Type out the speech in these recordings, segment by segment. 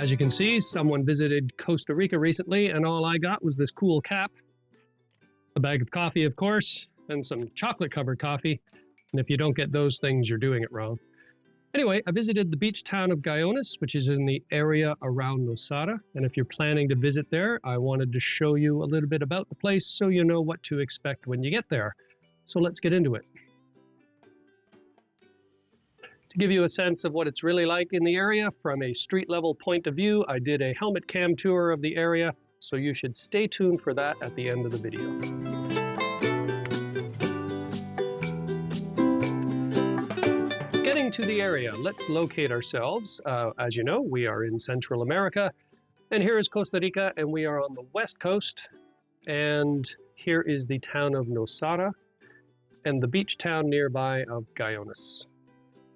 As you can see, someone visited Costa Rica recently, and all I got was this cool cap, a bag of coffee, of course, and some chocolate-covered coffee. And if you don't get those things, you're doing it wrong. Anyway, I visited the beach town of Guiones, which is in the area around Nosara. And if you're planning to visit there, I wanted to show you a little bit about the place so you know what to expect when you get there. So let's get into it. To give you a sense of what it's really like in the area from a street level point of view, I did a helmet cam tour of the area, so you should stay tuned for that at the end of the video. Getting to the area, let's locate ourselves. As you know, we are in Central America, and here is Costa Rica, and we are on the west coast. And here is the town of Nosara and the beach town nearby of Guiones.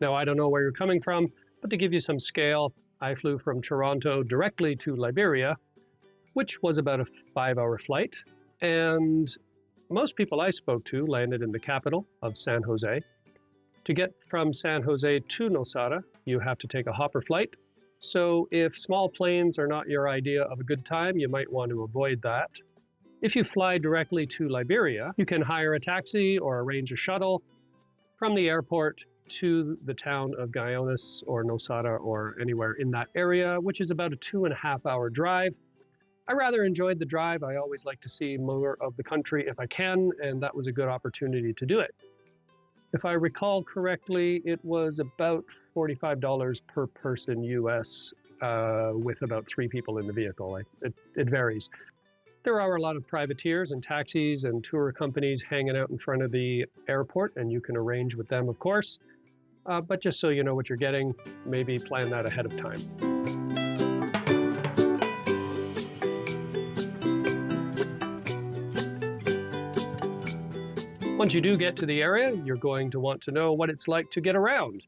Now, I don't know where you're coming from, but to give you some scale, I flew from Toronto directly to Liberia, which was about a 5-hour flight. And most people I spoke to landed in the capital of San Jose. To get from San Jose to Nosara, you have to take a hopper flight. So if small planes are not your idea of a good time, you might want to avoid that. If you fly directly to Liberia, you can hire a taxi or arrange a shuttle from the airport to the town of Guiones or Nosara or anywhere in that area, which is about a 2.5-hour drive. I rather enjoyed the drive. I always like to see more of the country if I can, and that was a good opportunity to do it. If I recall correctly, it was about $45 per person US with about 3 people in the vehicle. It varies. There are a lot of privateers and taxis and tour companies hanging out in front of the airport, and you can arrange with them, of course. But just so you know what you're getting, maybe plan that ahead of time. Once you do get to the area, you're going to want to know what it's like to get around.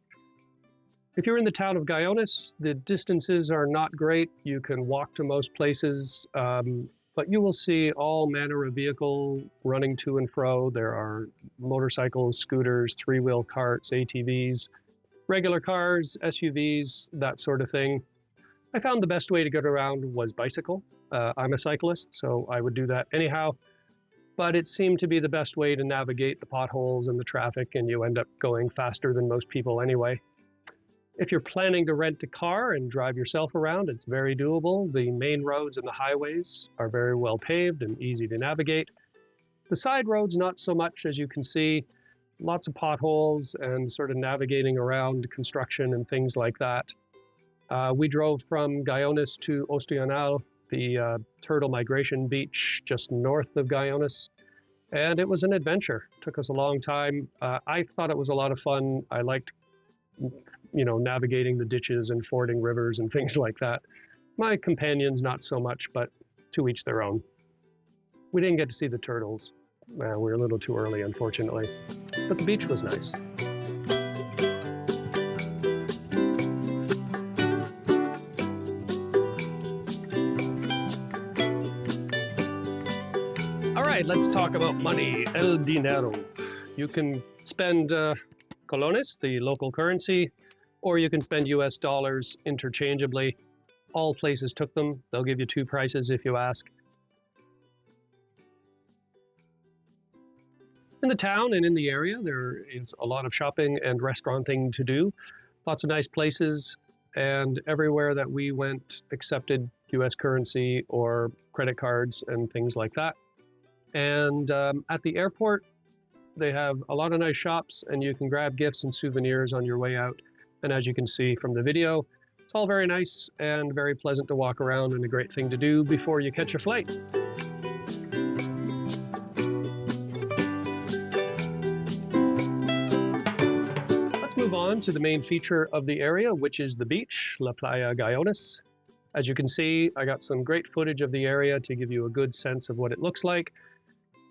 If you're in the town of Guiones, the distances are not great. You can walk to most places, but you will see all manner of vehicle running to and fro. There are motorcycles, scooters, 3-wheel carts, ATVs, regular cars, SUVs, that sort of thing. I found the best way to get around was bicycle. I'm a cyclist, so I would do that anyhow. But it seemed to be the best way to navigate the potholes and the traffic, and you end up going faster than most people anyway. If you're planning to rent a car and drive yourself around, it's very doable. The main roads and the highways are very well paved and easy to navigate. The side roads, not so much, as you can see. Lots of potholes and sort of navigating around construction and things like that. We drove from Guiones to Ostional, the turtle migration beach just north of Guiones, and it was an adventure. It took us a long time. I thought it was a lot of fun. I liked navigating the ditches and fording rivers and things like that. My companions, not so much, but to each their own. We didn't get to see the turtles. We were a little too early, unfortunately. But the beach was nice. All right, let's talk about money. El Dinero. You can spend colones, the local currency, or you can spend US dollars interchangeably. All places took them. They'll give you 2 prices if you ask. In the town and in the area, there is a lot of shopping and restauranting to do. Lots of nice places, and everywhere that we went accepted US currency or credit cards and things like that. And at the airport, they have a lot of nice shops, and you can grab gifts and souvenirs on your way out. And as you can see from the video, it's all very nice and very pleasant to walk around, and a great thing to do before you catch a flight. Let's move on to the main feature of the area, which is the beach, La Playa Guiones. As you can see, I got some great footage of the area to give you a good sense of what it looks like.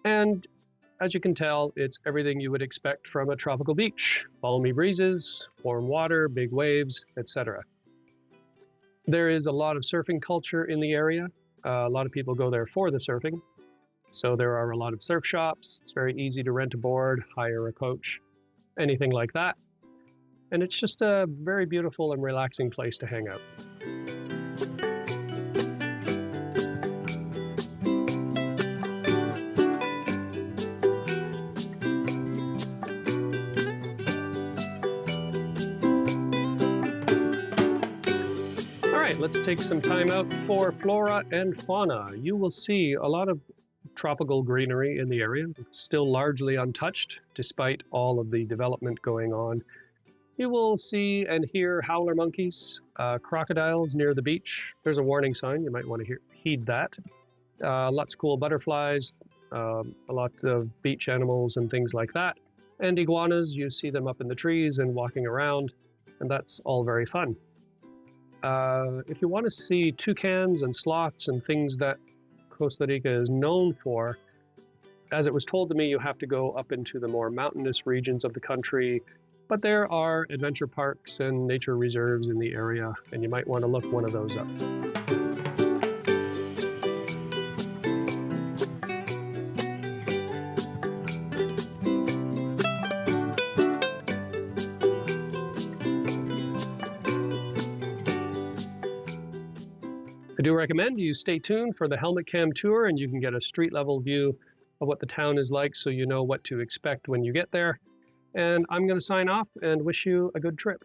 And as you can tell, it's everything you would expect from a tropical beach. Balmy breezes, warm water, big waves, etc. There is a lot of surfing culture in the area. A lot of people go there for the surfing. So there are a lot of surf shops. It's very easy to rent a board, hire a coach, anything like that. And it's just a very beautiful and relaxing place to hang out. right, let's take some time out for flora and fauna. You will see a lot of tropical greenery in the area. It's still largely untouched despite all of the development going on. You will see and hear howler monkeys, crocodiles near the beach. There's a warning sign, you might want to heed that. Lots of cool butterflies, a lot of beach animals and things like that. And iguanas, you see them up in the trees and walking around, and that's all very fun. If you want to see toucans and sloths and things that Costa Rica is known for, as it was told to me, you have to go up into the more mountainous regions of the country, but there are adventure parks and nature reserves in the area, and you might want to look one of those up. I do recommend you stay tuned for the helmet cam tour, and you can get a street level view of what the town is like so you know what to expect when you get there. And I'm going to sign off and wish you a good trip.